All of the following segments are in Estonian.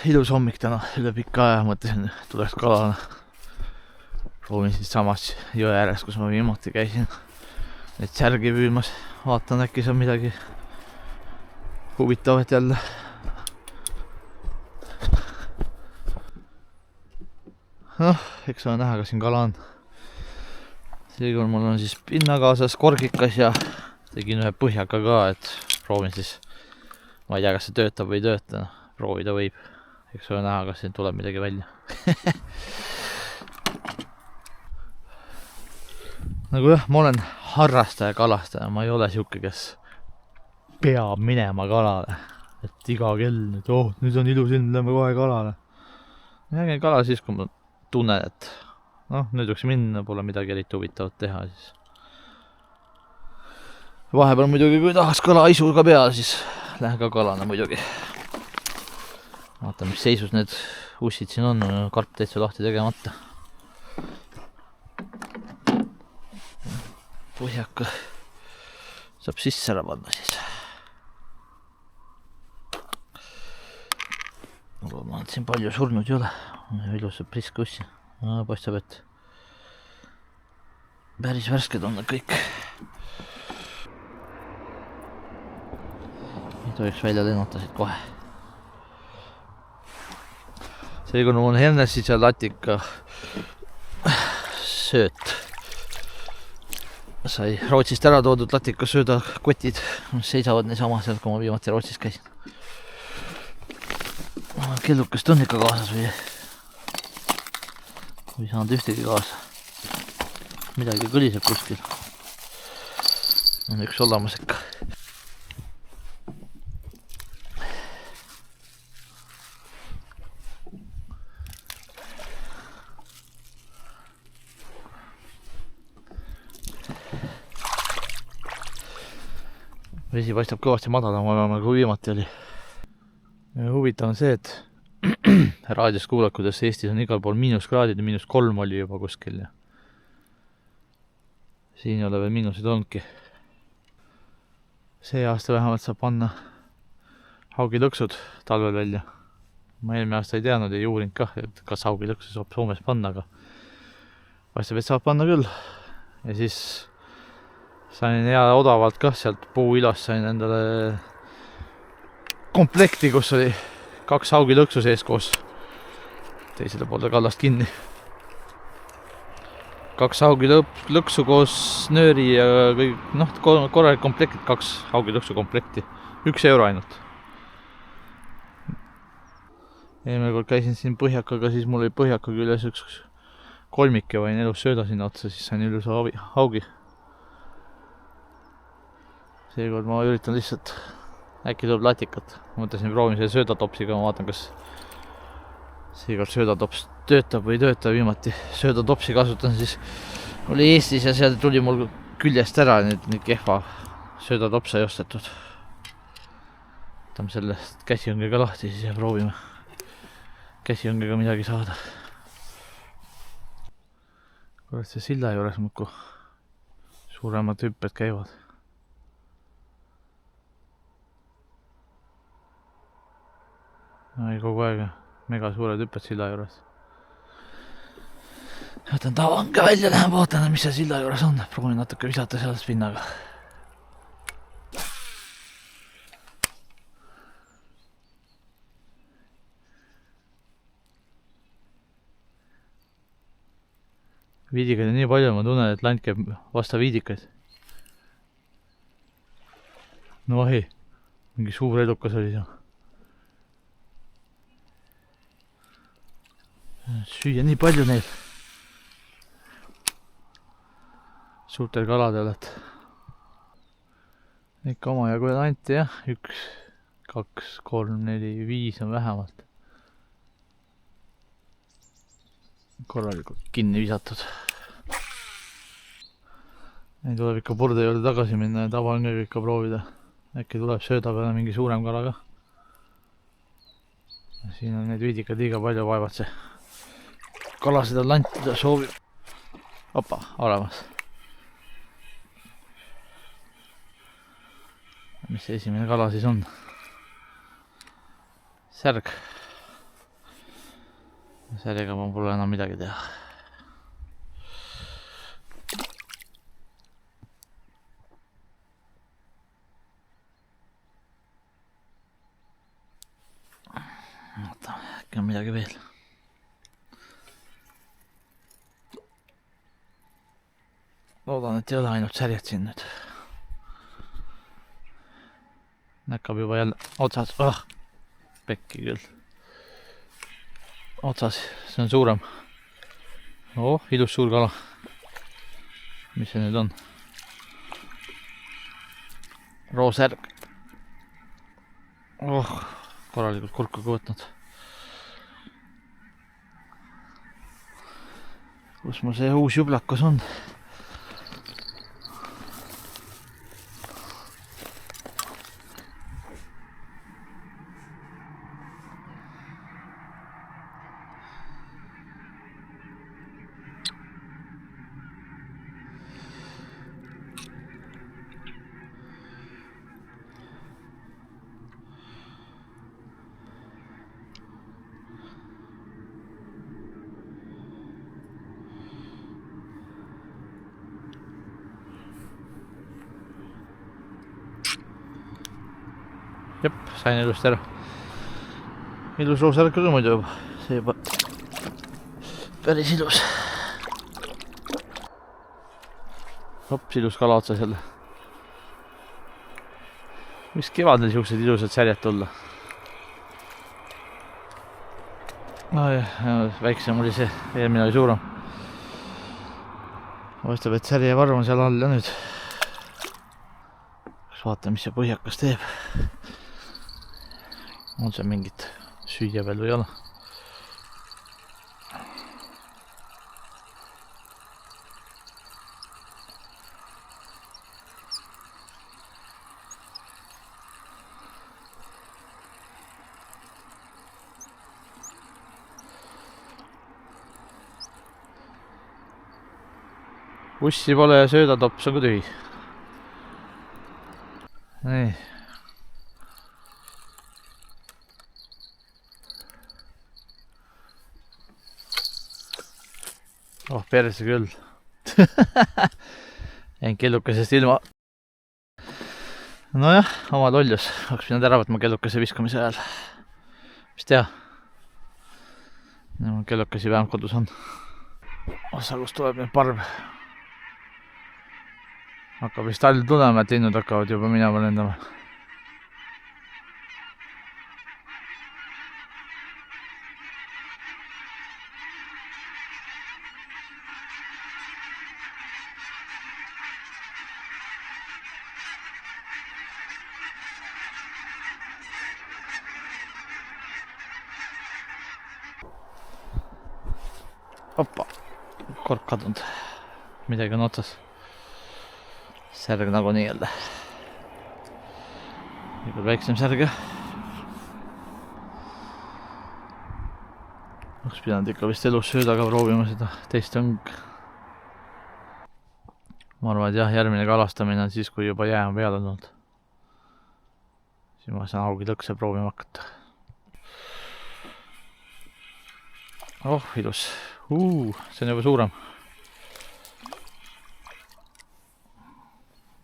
ilus hommik täna, üle pika aja mõtlesin, tuleks kalana. Proovin siis samas jõe ääres, kus ma viimati käisin. Neid särgi püüdmas, vaatan äkki saab midagi huvitavat jälle. Noh, eks ole näha, kas siin kala on. Seekord mul on siis pinna kaasas korgikas ja tegin ühe põhjaka ka, et proovin siis, ma ei tea, kas see töötab või ei tööta, proovida võib. Eks ole näha, kas siin tuleb midagi välja. Nagu jah, ma olen harrastaja kalastaja, ma ei ole siuke, kes peab minema kalale. Et iga kell nüüd, nüüd on ilus ilm, lähme kohe kalale. Ma käin kala siis, kui ma tunnen, et nüüd võiks minna, pole midagi eriti huvitavat teha siis. Vahepeal muidugi, kui tahaks kala isuga peal, siis lähen ka kalana muidugi. Vaata, mis seisus need ussid siin on, karp täitsa lahti tegemata. Põhjaka saab sisse ära panna siis. Ma siin palju surnud ei ole, ilus prisk ussi. Paistab, et päris värsked on need kõik. Ei tohiks välja lennata siit kohe. Seekord mul on Hennessis ja Latika sööt. Sai Rootsist ära toodud Latika sööda kotid, mis seisavad niisama sealt, kui ma viimati Rootsis käisin. Kellukest on ikka kaasas või ei saanud ühtegi kaasa. Midagi kõliseb kuskil. On üks olemas ikka. Vesi paistab kõvasti madalama, kui viimati oli. Ja huvitav on see, et raadios kuulad, kuidas Eestis on igal pool miinuskraadid ja -3 oli juba kuskil. Ja siin ei ole veel miinuseid olnudki. See aasta vähemalt saab panna haugilõksud talvel välja. Ma eelmine aasta ei teadnud ja ei uurinud kah, et kas haugilõksu saab Soomes panna, aga paistab, et saab panna küll. Ja siis sain hea odavalt kah sealt Puuilost sain endale komplekti, kus oli 2 haugilõksu sees koos teisele poolde kallast kinni. 2 haugilõksu koos nööri ja kõik, korralik komplekt, 2 haugilõksu komplekti. 1 euro ainult. Eelmine kord käisin siin põhjakaga, siis mul oli põhjaka küljes üks kolmik ja võin elus sööda sinna otsa, siis sain ilusa haugi. Seekord ma üritan lihtsalt, äkki tuleb Latikat. Mõtlesin proovin selle söödatopsiga, ma vaatan, kas seekord söödatops töötab või ei tööta. Viimati söödatopsi kasutan siis oli Eestis ja seal tuli mul küljest ära, nii kehva söödatopsa ei ostetud. Võtame selle käsiõngega lahti siis ja proovime käsiõngega midagi saada. Kurat, see silla juures muidu suuremad hüpped käivad. Ei kogu aeg mega suured hüpped silla juures. Võtan tavange välja, lähen vaatan, mis see silla juures on. Proovin natuke visata sellest pinnaga. Viidikaid on nii palju, ma tunnen, et land käib vasta viidikaid. No vahi, mingi suur edukas oli seal. Süüa nii palju neil suurtel kaladel, et ikka omajagu anti jah, 1, 2, 3, 4, 5 on vähemalt korralikult kinni visatud. Neid tuleb ikka purde juurde tagasi minna ja tavaline ikka proovida. Äkki tuleb sööda peale mingi suurem kala ka. Siin on neid viidikad liiga palju, vaevad see kala seda lantida soovib. Opa, olemas. Mis see esimene kala siis on? Särg. Sellega ma pole enam midagi teha. Vaatame, äkki on midagi veel. Loodan, et ei ole ainult särjed siin nüüd. Näkkab juba jälle otsas. Pekki küll. Otsas, see on suurem. Ilus suur kala. Mis see nüüd on? Roosärg. Korralikult kurku võtnud. Kus mul see uus jublakas on? Jep, sain ilusti ära. Ilus roosärg küll muidu juba. See juba päris ilus. Hops, ilus kala otsas jälle. Mis kevadel siuksed ilusad särjed tulla? Väiksem oli see, eelmine oli suurem. Vastab, et särje varm on seal all ja nüüd. Vaata, mis see põhjakas teeb. On see mingit süüa veel või ei ole? Bussi pole ja söödatops on ka tühi. Nii. Perse küll. Jäin kellukesest ilma. Nojah, oma lollus. Oleks pidanud ära võtma kellukese viskamise ajal. Mis teha? Kellukesi vähem kodus on. Osa, kus tuleb nüüd parv. Hakkab vist all tulema, et linnud hakkavad juba minema lendama. Hoppa, kork kadunud. Midagi on otsas. Särg nagu nii jälle. Küll väiksem särg. Oleks pidanud ikka vist elus söödaga proovima seda teist õng. Ma arvan, et jah, järgmine kalastamine on siis, kui juba jää on peale olnud. Siis ma saan augi lõkse proovima hakata. Ilus. See on juba suurem.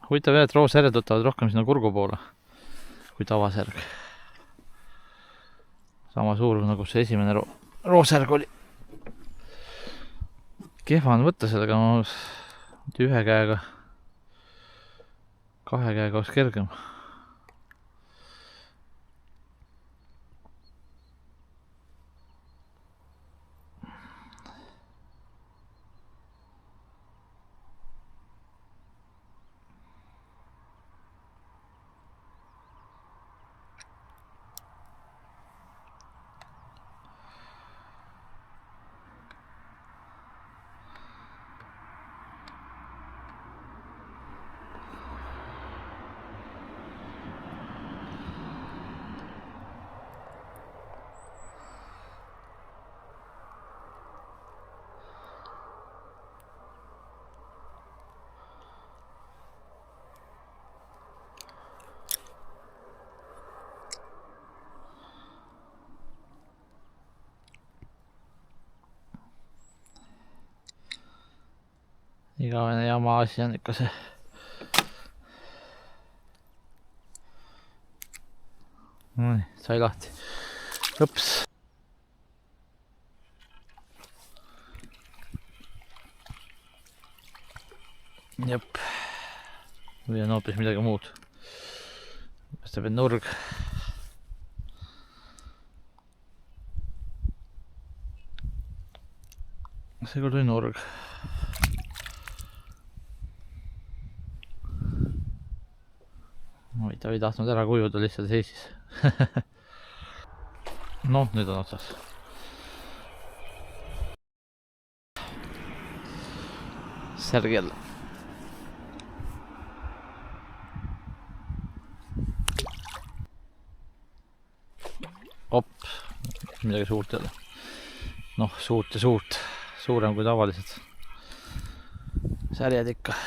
Huvitav jah, et roosärjed võtavad rohkem sinna kurgu poole kui tavasärg. Sama suur nagu see esimene roosärg oli. Kehva on võtta sellega, ma ühe käega, kahe käega oleks kergem. igavene jama asi on ikka see. Nii, sai lahti. Õps. Jep. Või on hoopis midagi muud. Paistab, et nurg. Seekord oli nurg. Ta ei tahtnud ära kujuda, lihtsalt seisis. No, nüüd on otsas. Särg jälle. Op, midagi suurt jälle. Noh, suurt ja suurt. Suurem kui tavaliselt. Särjed ikka.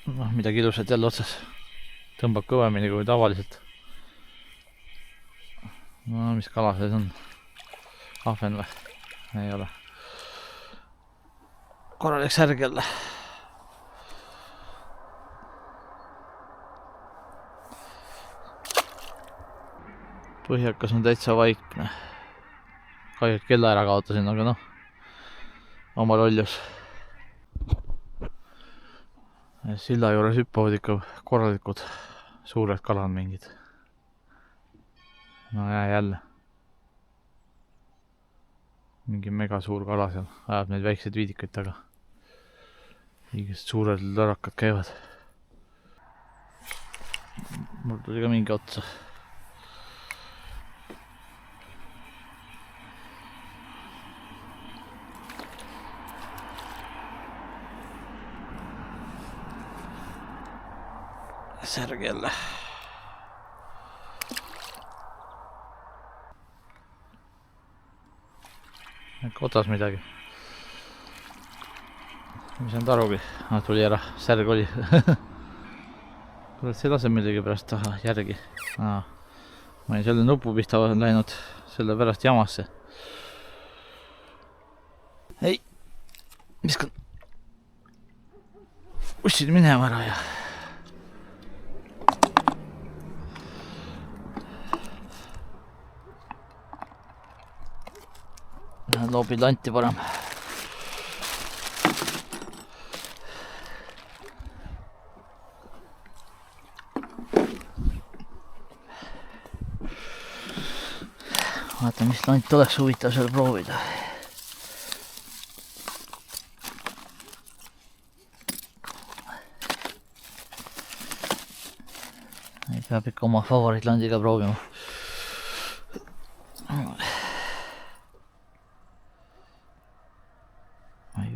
Noh, midagi ilusat jälle otsas. Tõmbab kõvemini kui tavaliselt. No, mis kala see on? Ahven või? Ei ole. Korralik särg jälle. Põhjakas on täitsa vaikne. Kahju, et kella ära kaotasin, aga noh, oma lollus. Silla juures hüppavad ikka korralikud suured kalad mingid. No jälle. Mingi mega suur kala seal. Ajab neid väikseid viidikaid taga. Mingid suured lõrakad käivad. Mul tuli ka mingi otsa. Särg jälle. Äkki otas midagi. Mis on tarugi? Tuli ära, särg oli. Kurat, see lase midagi pärast taha järgi. Ma olin selle nupu pihta läinud selle pärast jamasse. Ei, viskan ussid minema ära ja loobid lanti parem. Vaata, mis lant oleks huvitav seal proovida. Peab ikka oma favoritlandiga proovima.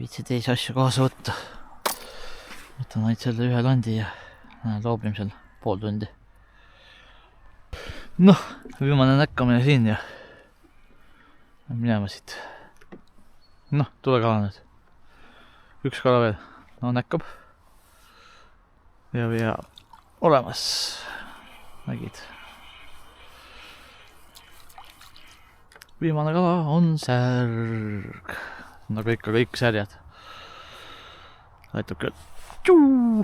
Viitsi teisi asju kaasa võtta. Võtan ainult selle ühe landi ja loobim seal pool tundi. Noh, viimane näkkamine siin ja minema siit. Noh, tule kala nüüd. Üks kala veel. No näkkab. Ja olemas. Nägid. Viimane kala on särg. Nagu ikka kõik särjad. Aitab küll. Tšuu!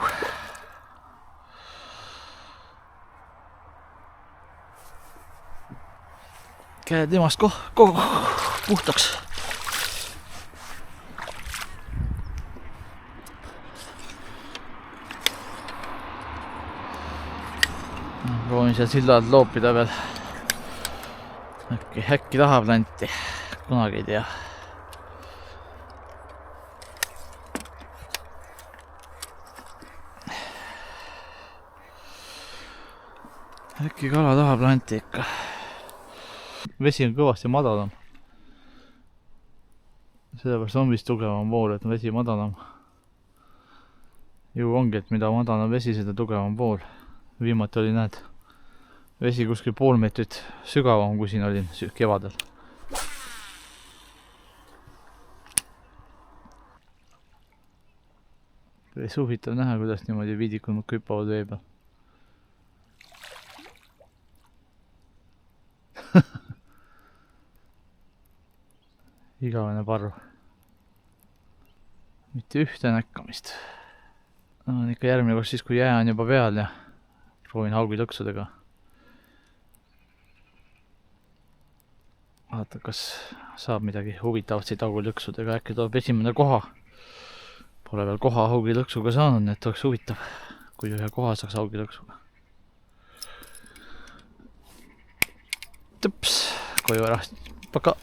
Käed temast puhtaks. Proovin seal sillad loopida veel. Äkki tahab lanti. Kunagi ei tea. Äkki kala tahab lanti ikka. Vesi on kõvasti madalam. Sellepärast on vist tugevam vool, et on vesi madalam. Ju ongi, et mida madalam vesi, seda tugevam vool. Viimati oli, näed, vesi kuskil pool meetrit sügavam, kui siin olin kevadel. Päris huvitav näha, kuidas niimoodi viidikud hüppavad vee peal. igavene parv. Mitte ühte näkkamist. On ikka järgmine kord siis, kui jää on juba peal ja proovin haugilõksudega. Vaata, kas saab midagi huvitavat siit haugilõksudega. Äkki tuleb esimene koha. Pole veel koha haugilõksuga saanud, nii et oleks huvitav, kui ühe koha saaks haugilõksuga. Tõps, koju ära. Paka.